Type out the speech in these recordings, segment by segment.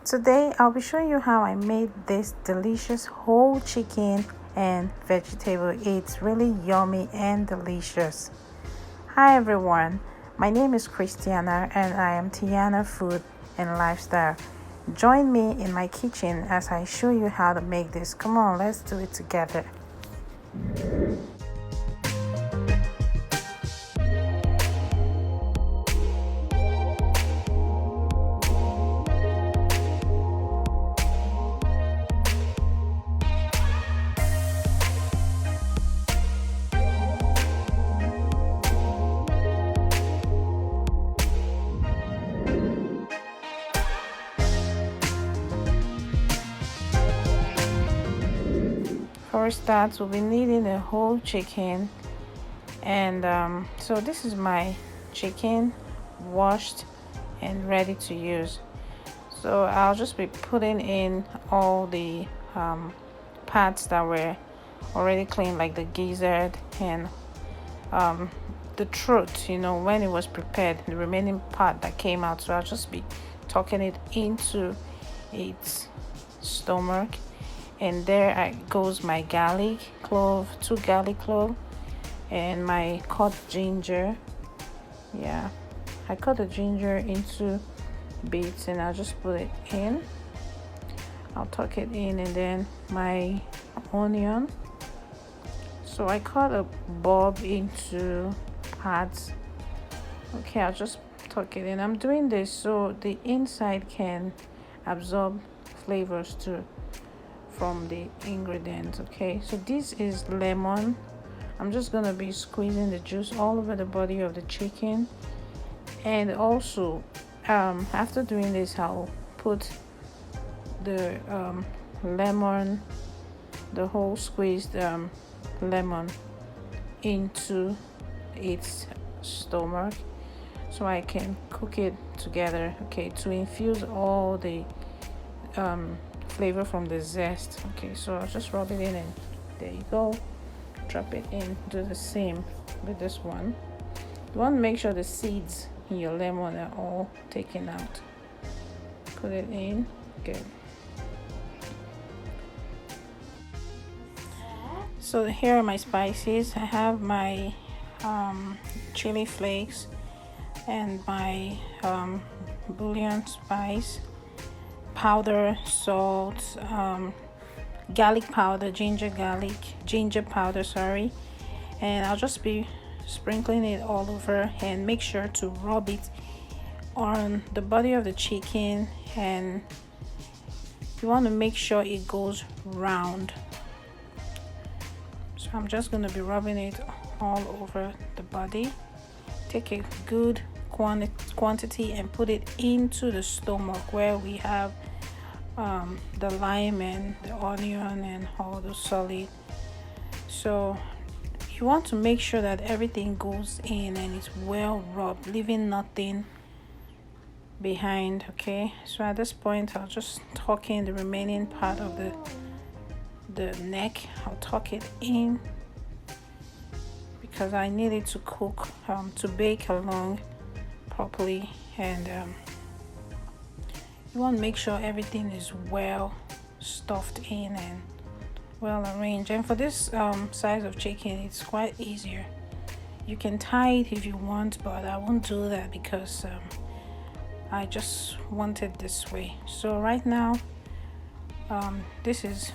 Today I'll be showing you how I made this delicious whole chicken and vegetable. It's really yummy and delicious. Hi everyone, my name is Christiana and I am Tiana Food and Lifestyle. Join me in my kitchen as I show you how to make this. Come on, let's do it together. For start, we'll be needing a whole chicken, and so this is my chicken washed and ready to use. So I'll just be putting in all the parts that were already clean, like the gizzard and the throat, when it was prepared, the remaining part that came out. So I'll just be tucking it into its stomach, and there goes my garlic clove, 2 garlic clove, and my cut ginger. Yeah, I cut the ginger into bits and I'll just put it in. I'll tuck it in, and then my onion. So I cut a bulb into parts. Okay, I'll just tuck it in. I'm doing this so the inside can absorb flavors too from the ingredients. Okay, so this is lemon. I'm just gonna be squeezing the juice all over the body of the chicken, and also after doing this, I'll put the lemon, the whole squeezed lemon into its stomach so I can cook it together, okay, to infuse all the flavor from the zest. Okay, so I'll just rub it in, and there you go. Drop it in. Do the same with this one. You want to make sure the seeds in your lemon are all taken out. Put it in. Good. So here are my spices. I have my chili flakes and my bouillon spice powder, salt, garlic powder, ginger powder, sorry. And I'll just be sprinkling it all over, and make sure to rub it on the body of the chicken, and you want to make sure it goes round. So I'm just going to be rubbing it all over the body. Take a good quantity and put it into the stomach where we have the lime and the onion and all the solid. So you want to make sure that everything goes in and it's well rubbed, leaving nothing behind. Okay, so at this point I'll just tuck in the remaining part of the neck. I'll tuck it in because I need it to cook, to bake along properly, and you want to make sure everything is well stuffed in and well arranged. And for this size of chicken, it's quite easier. You can tie it if you want, but I won't do that because I just want it this way. So right now this is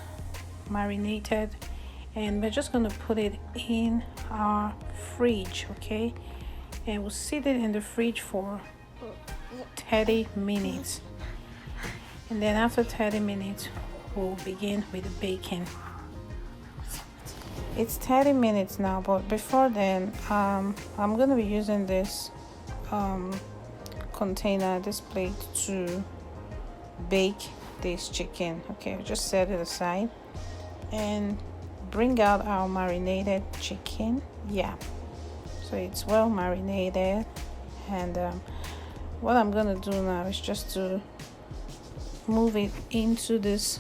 marinated, and we're just going to put it in our fridge, okay, and we'll sit it in the fridge for 30 minutes, and then after 30 minutes we'll begin with the baking. It's 30 minutes now, but before then I'm going to be using this container, this plate, to bake this chicken. Okay, just set it aside and bring out our marinated chicken. Yeah, so it's well marinated, and what I'm gonna do now is just to move it into this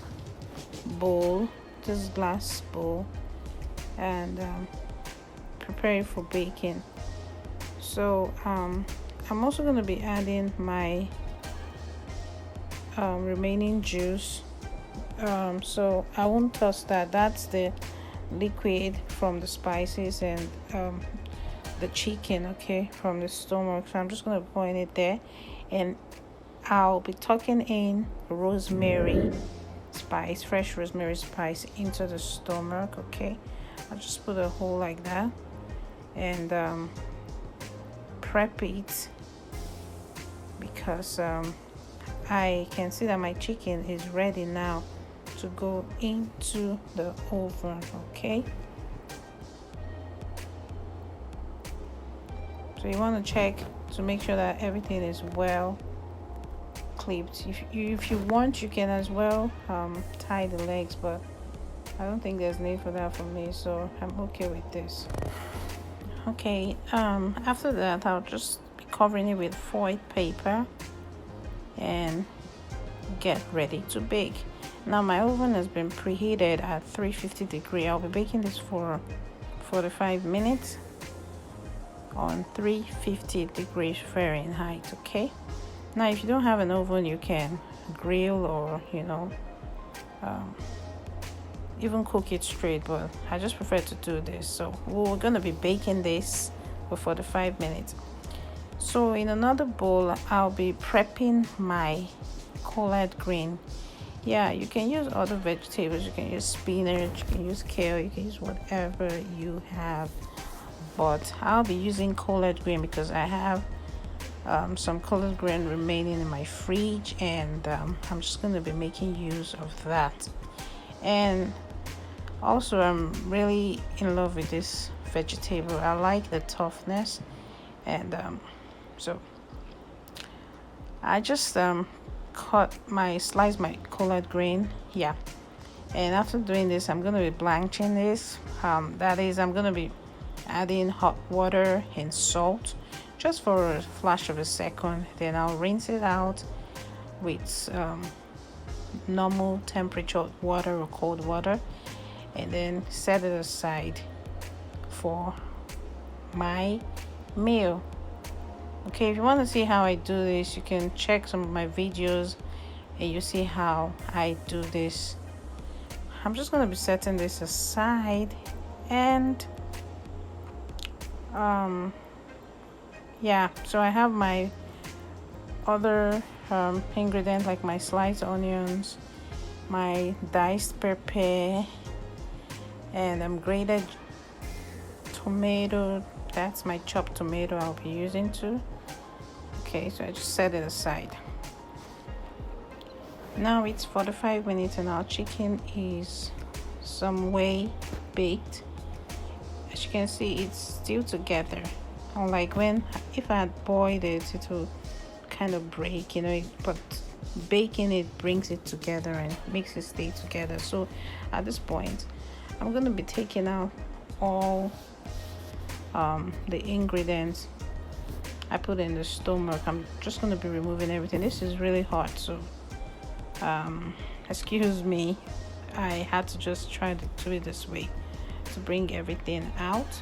bowl, this glass bowl, and prepare it for baking. So I'm also going to be adding my remaining juice. So I won't toss that. That's the liquid from the spices and the chicken, okay, from the stomach. So I'm just gonna point it there, and I'll be tucking in rosemary spice, fresh rosemary spice into the stomach, okay. I'll just put a hole like that and prep it, because I can see that my chicken is ready now to go into the oven, okay. So you want to check to make sure that everything is well clipped. If you want, you can as well tie the legs, but I don't think there's need for that for me, so I'm okay with this. Okay, after that I'll just be covering it with foil paper and get ready to bake. Now my oven has been preheated at 350 degrees. I'll be baking this for 45 minutes on 350 degrees Fahrenheit, okay. Now if you don't have an oven, you can grill or even cook it straight, but I just prefer to do this. So we're gonna be baking this for 45 minutes. So in another bowl I'll be prepping my collard green. Yeah, you can use other vegetables. You can use spinach, you can use kale, you can use whatever you have, but I'll be using collard green because I have some collard green remaining in my fridge, and I'm just going to be making use of that. And also I'm really in love with this vegetable. I like the toughness, and so I just slice my collard green, yeah. And after doing this, I'm going to be blanching this. That is, I'm going to be adding hot water and salt just for a flash of a second. Then I'll rinse it out with normal temperature water or cold water, and then set it aside for my meal. Okay, if you want to see how I do this, you can check some of my videos and you see how I do this. I'm just going to be setting this aside, and yeah, so I have my other ingredient, like my sliced onions, my diced pepper, and grated tomato. That's my chopped tomato I'll be using too. Okay, so I just set it aside. Now it's 45 minutes and our chicken is some way baked. As you can see, it's still together. Unlike if I had boiled it, it will kind of break, but baking it brings it together and makes it stay together. So at this point, I'm going to be taking out all the ingredients I put in the stomach. I'm just going to be removing everything. This is really hot, so excuse me, I had to just try to do it this way to bring everything out.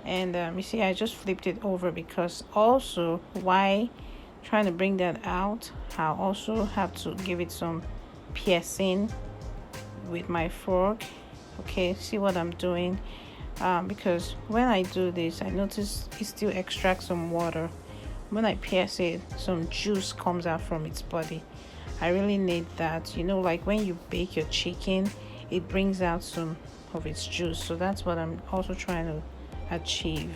And you see, I just flipped it over because also why trying to bring that out, I also have to give it some piercing with my fork. Okay, see what I'm doing? Because when I do this, I notice it still extracts some water. When I pierce it, some juice comes out from its body. I really need that. Like when you bake your chicken, it brings out some of its juice. So that's what I'm also trying to achieve.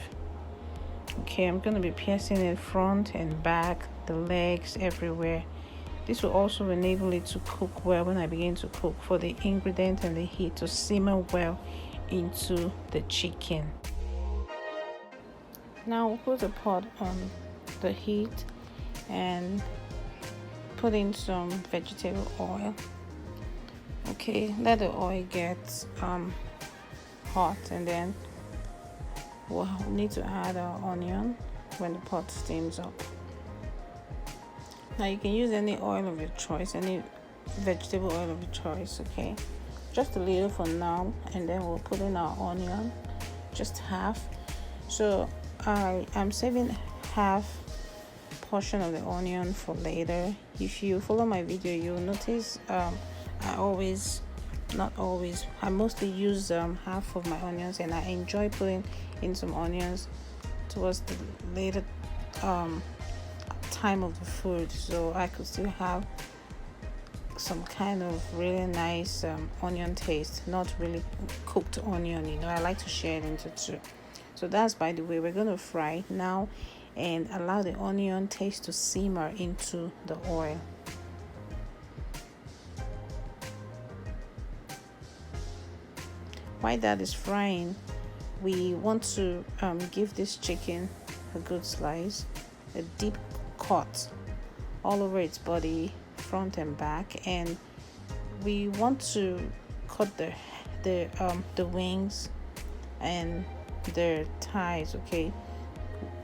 Okay, I'm going to be piercing it front and back, the legs, everywhere. This will also enable it to cook well when I begin to cook, for the ingredient and the heat to simmer well into the chicken. Now we'll put the pot on the heat and put in some vegetable oil. Okay, let the oil get hot, and then we'll need to add our onion when the pot steams up. Now you can use any oil of your choice, any vegetable oil of your choice, okay? Just a little for now, and then we'll put in our onion, just half. So I'm saving half portion of the onion for later. If you follow my video, you'll notice I always, not always, I mostly use half of my onions, and I enjoy putting in some onions towards the later time of the food, so I could still have some kind of really nice onion taste, not really cooked onion. I like to share it into two. So that's, by the way, we're going to fry now and allow the onion taste to simmer into the oil. While that is frying, we want to give this chicken a good slice, a deep cut all over its body, front and back, and we want to cut the wings and the thighs. Okay,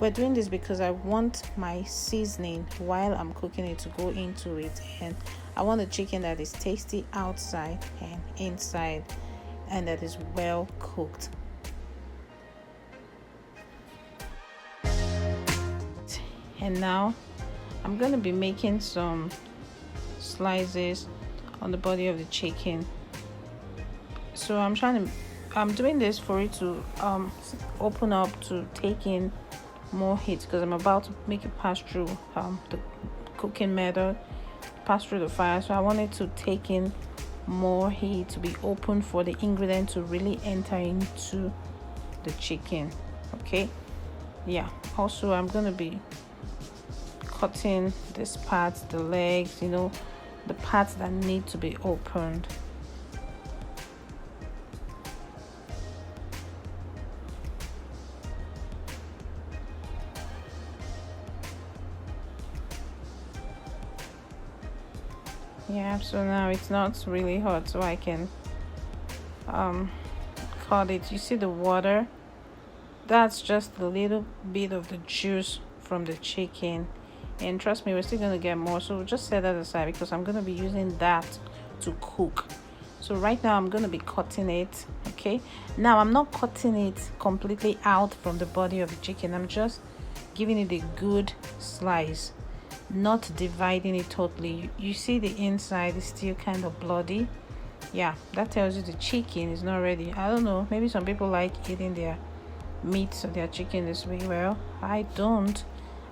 we're doing this because I want my seasoning while I'm cooking it to go into it, and I want a chicken that is tasty outside and inside, and that is well cooked. And now I'm going to be making some slices on the body of the chicken. So I'm doing this for it to open up, to take in more heat, because I'm about to make it pass through the cooking method, pass through the fire. So I want it to take in more heat, to be open for the ingredient to really enter into the chicken. Okay, yeah. Also, I'm going to be cutting this part, the legs, the parts that need to be opened. Yeah, so now it's not really hot, so I can cut it. You see the water? That's just a little bit of the juice from the chicken, and trust me, we're still going to get more, so just set that aside because I'm going to be using that to cook. So right now I'm going to be cutting it. Okay, now I'm not cutting it completely out from the body of the chicken. I'm just giving it a good slice, not dividing it totally. You see the inside is still kind of bloody. Yeah, that tells you the chicken is not ready. I don't know, maybe some people like eating their meat or their chicken this way. Well, I don't.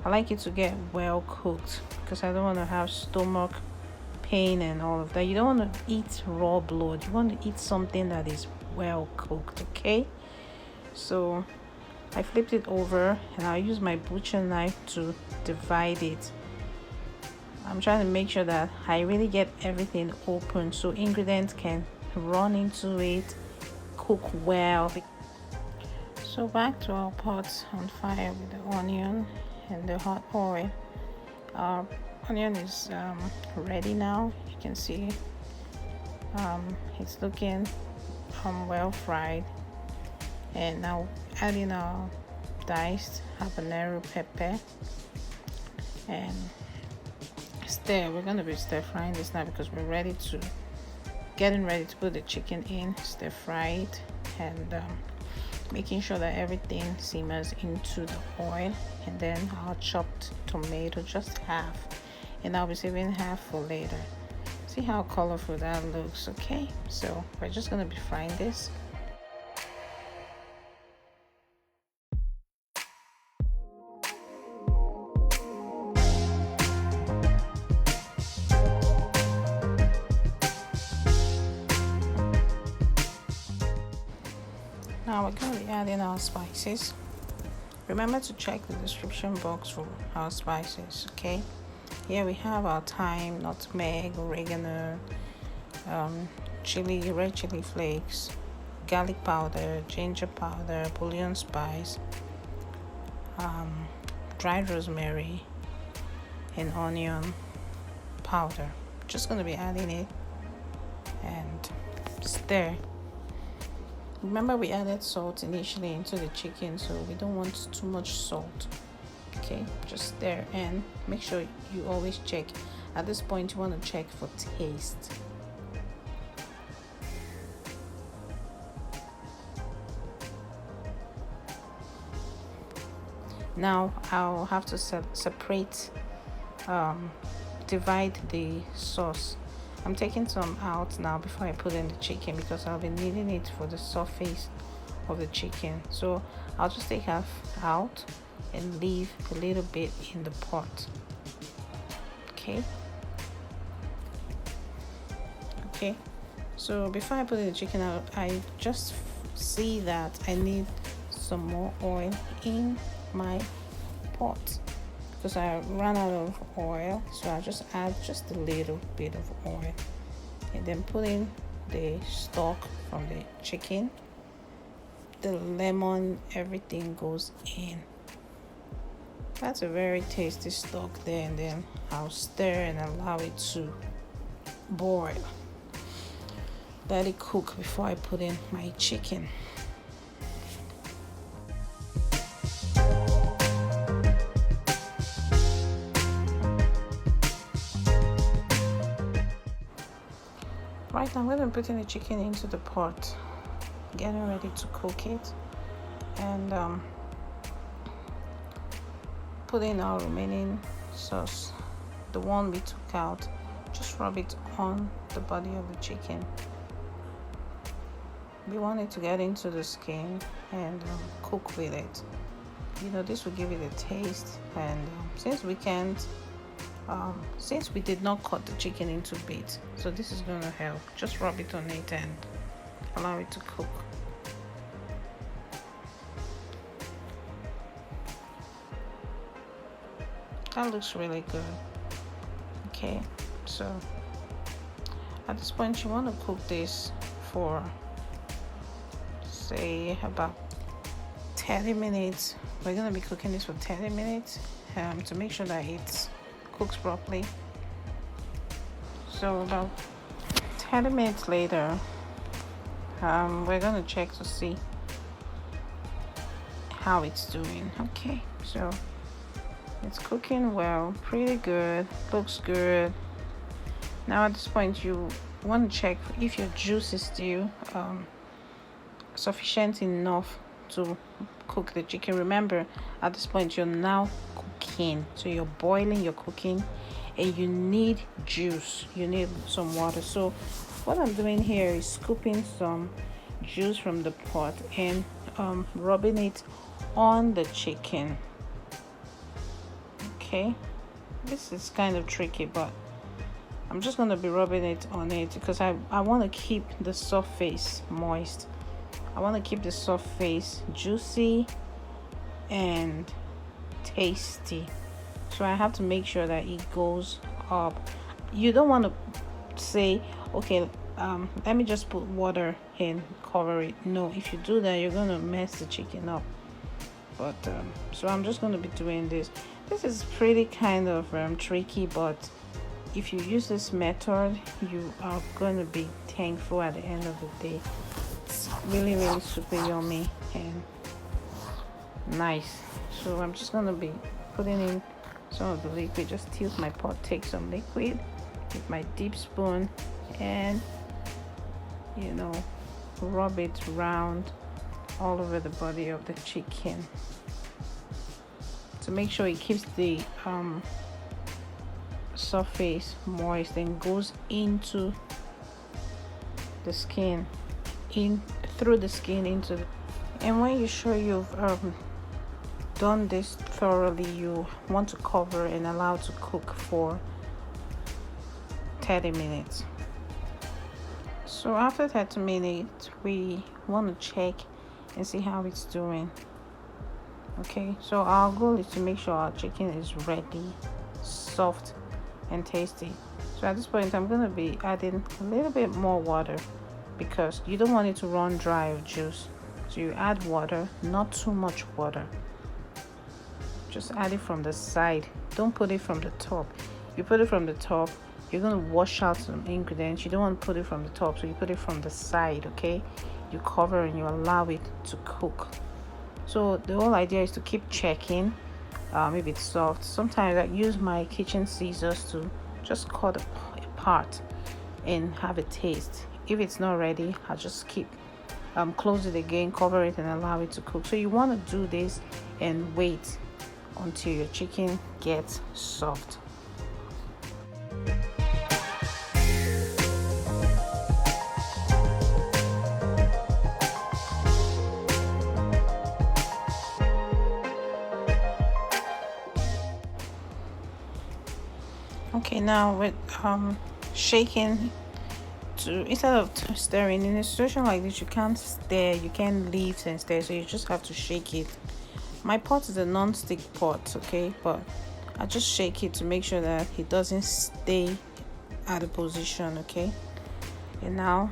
I like it to get well cooked because I don't want to have stomach pain and all of that. You don't want to eat raw blood. You want to eat something that is well cooked. Okay, so I flipped it over and I'll use my butcher knife to divide it. I'm trying to make sure that I really get everything open so ingredients can run into it, cook well. So back to our pot on fire with the onion and the hot oil. Our onion is ready now. You can see it's looking well fried. And now adding our diced habanero pepper and stir. We're going to be stir frying this now because we're getting ready to put the chicken in. Stir fry it and making sure that everything simmers into the oil, and then our chopped tomato, just half, and I'll be saving half for later. See how colorful that looks. Okay, so we're just going to be frying this. Now we're going to be adding our spices. Remember to check the description box for our spices. Okay, here we have our thyme, nutmeg, oregano, chili, red chili flakes, garlic powder, ginger powder, bouillon spice, dried rosemary, and onion powder. Just going to be adding it and stir. Remember, we added salt initially into the chicken, so we don't want too much salt. Okay, just stir and make sure you always check. At this point, you want to check for taste. Now I'll have to separate um, divide the sauce. I'm taking some out now before I put in the chicken because I'll be needing it for the surface of the chicken. So I'll just take half out and leave a little bit in the pot. Okay. So before I put in the chicken out, I just see that I need some more oil in my pot because I ran out of oil. So I just add just a little bit of oil and then put in the stock from the chicken, the lemon, everything goes in. That's a very tasty stock there, and then I'll stir and allow it to boil. Let it cook before I put in my chicken. Right now I'm going to put in the chicken into the pot, getting ready to cook it, and put in our remaining sauce, the one we took out. Just rub it on the body of the chicken. We want it to get into the skin and cook with it. This will give it a taste. And since we did not cut the chicken into bits, so this is going to help. Just rub it on it and allow it to cook. That looks really good. Okay, so at this point you want to cook this for say about 30 minutes. We're going to be cooking this for 30 minutes to make sure that it cooks properly. So about 30 minutes later, we're going to check to see how it's doing. Okay, so it's cooking well, pretty good, looks good. Now at this point you want to check if your juice is still sufficient enough to cook the chicken. Remember, at this point you're now cooking, so you're boiling, you're cooking, and you need juice, you need some water. So what I'm doing here is scooping some juice from the pot and rubbing it on the chicken. Okay, this is kind of tricky, but I'm just going to be rubbing it on it because I want to keep the surface moist. I want to keep the surface juicy and tasty. So I have to make sure that it goes up. You don't want to say, okay, let me just put water in, cover it. No, if you do that, you're going to mess the chicken up. But so I'm just going to be doing this. This is pretty kind of tricky, but if you use this method, you are going to be thankful at the end of the day. It's really, really super yummy and nice. So I'm just going to be putting in some of the liquid. Just tilt my pot, take some liquid with my deep spoon, and rub it round all over the body of the chicken to make sure it keeps the surface moist and goes into the skin, through the skin into the. And when you're sure you've done this thoroughly, you want to cover and allow to cook for 30 minutes. So after 30 minutes, we want to check and see how it's doing. Okay, so our goal is to make sure our chicken is ready, soft and tasty. So at this point I'm going to be adding a little bit more water because you don't want it to run dry of juice. So you add water, not too much water. Just add it from the side. Don't put it from the top. You put it from the top, you're going to wash out some ingredients. You don't want to put it from the top, so you put it from the side. Okay, you cover and you allow it to cook. So the whole idea is to keep checking if it's soft. Sometimes I use my kitchen scissors to just cut a part and have a taste. If it's not ready, I'll just keep close it again, cover it, and allow it to cook. So you want to do this and wait until your chicken gets soft. Okay, now with shaking, to instead of stirring, in a situation like this you can't stir, you can't leave and stir, so you just have to shake it. My pot is a non-stick pot, okay, but I just shake it to make sure that it doesn't stay at a position, okay. And now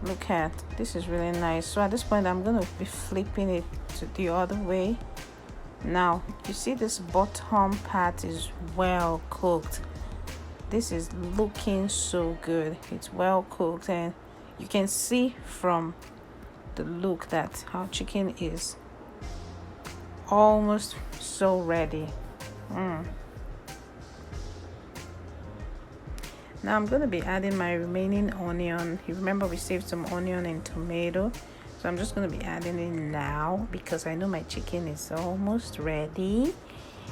look at this, is really nice. So at this point I'm going to be flipping it to the other way. Now you see this bottom part is well cooked. This is looking so good. It's well cooked, and you can see from the look that our chicken is almost so ready. Now I'm going to be adding my remaining onion. You remember we saved some onion and tomato, so I'm just going to be adding it now because I know my chicken is almost ready,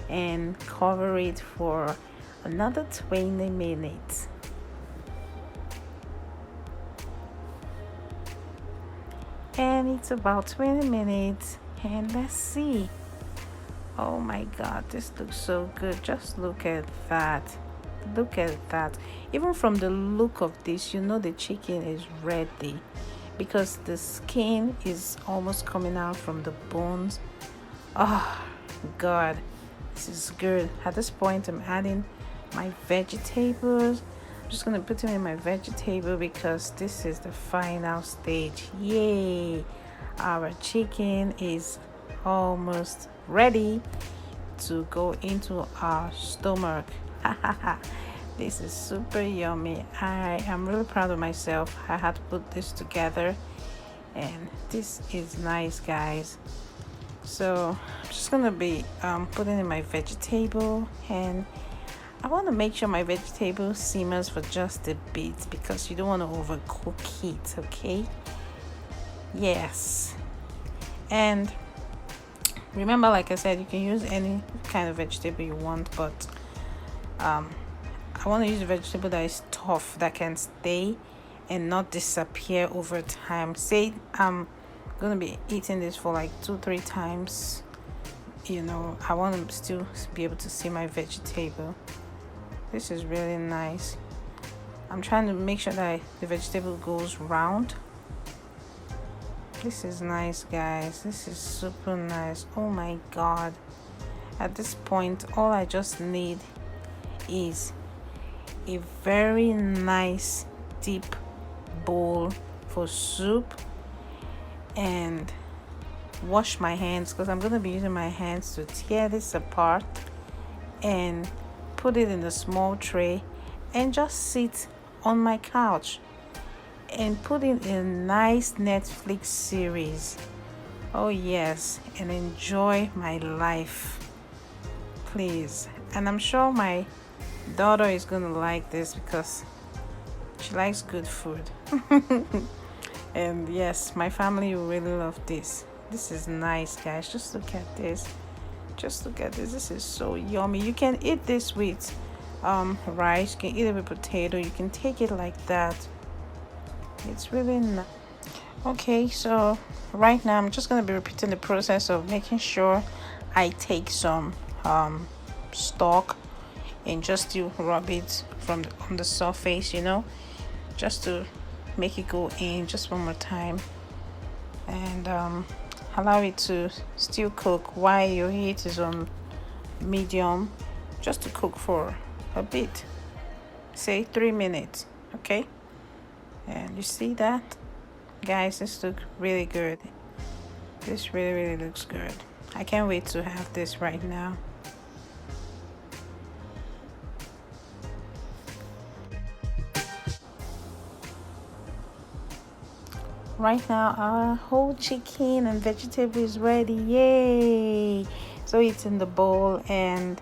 and cover it for another 20 minutes. And it's about 20 minutes, and let's see. Oh my god, this looks so good. Just look at that. Look at that. Even from the look of this, you know the chicken is ready because the skin is almost coming out from the bones. Oh god, this is good. At this point I'm adding my vegetables. I'm just gonna put them in my vegetable because this is the final stage. Yay, our chicken is almost ready to go into our stomach. This is super yummy. I am really proud of myself. I had to put this together, and this is nice, guys. So I'm just gonna be putting in my vegetable, and I want to make sure my vegetable simmers for just a bit because you don't want to overcook it, okay? Yes. And remember, like I said, you can use any kind of vegetable you want, but I want to use a vegetable that is tough, that can stay and not disappear over time. Say I'm gonna be eating this for like 2-3 times, you know, I want to still be able to see my vegetable. This is really nice. I'm trying to make sure that the vegetable goes round. This is nice, guys. This is super nice. Oh my god. At this point, all I just need is a very nice deep bowl for soup, and wash my hands because I'm going to be using my hands to tear this apart and put it in a small tray and just sit on my couch and put in a nice Netflix series. Oh yes, and enjoy my life, please. And I'm sure my daughter is gonna like this because she likes good food. And yes, my family will really love this. This is nice, guys. Just look at this. Just look at this. This is so yummy. You can eat this with rice. You can eat it with potato. You can take it like that. It's really nice. Okay, so right now I'm just going to be repeating the process of making sure I take some stock and just to rub it from on the surface, you know, just to make it go in just one more time, and allow it to still cook while your heat is on medium, just to cook for a bit, say 3 minutes. Okay, and you see that, guys, this looks really good. This really looks good. I can't wait to have this right now. Right now our whole chicken and vegetable is ready. Yay! So it's in the bowl, and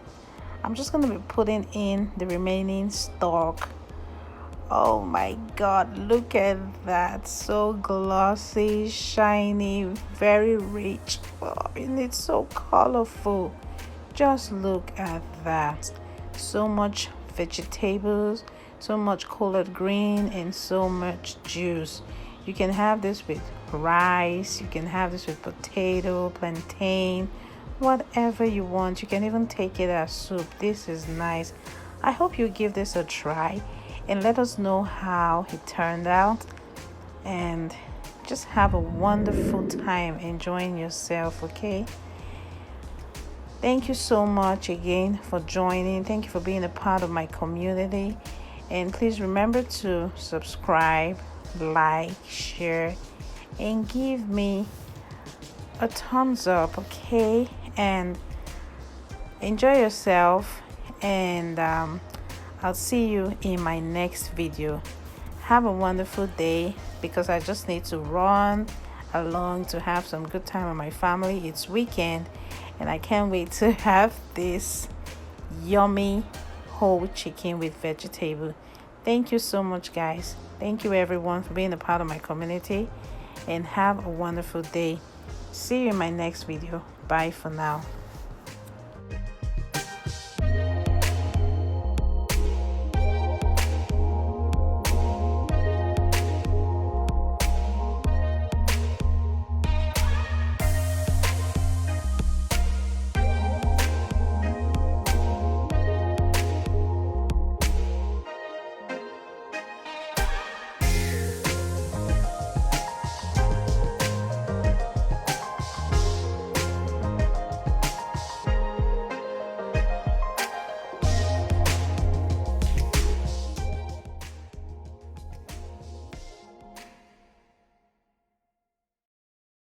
I'm just gonna be putting in the remaining stock. Oh my god, look at that. So glossy, shiny, very rich. Oh, and it's so colorful. Just look at that. So much vegetables, so much colored green, and so much juice. You can have this with rice, you can have this with potato, plantain, whatever you want. You can even take it as soup. This is nice. I hope you give this a try and let us know how it turned out, and just have a wonderful time enjoying yourself. Okay, thank you so much again for joining. Thank you for being a part of my community, and please remember to subscribe, like, share, and give me a thumbs up. Okay, and enjoy yourself, and I'll see you in my next video. Have a wonderful day, because I just need to run along to have some good time with my family. It's weekend and I can't wait to have this yummy whole chicken with vegetable. Thank you so much, guys. Thank you everyone for being a part of my community, and have a wonderful day. See you in my next video. Bye for now.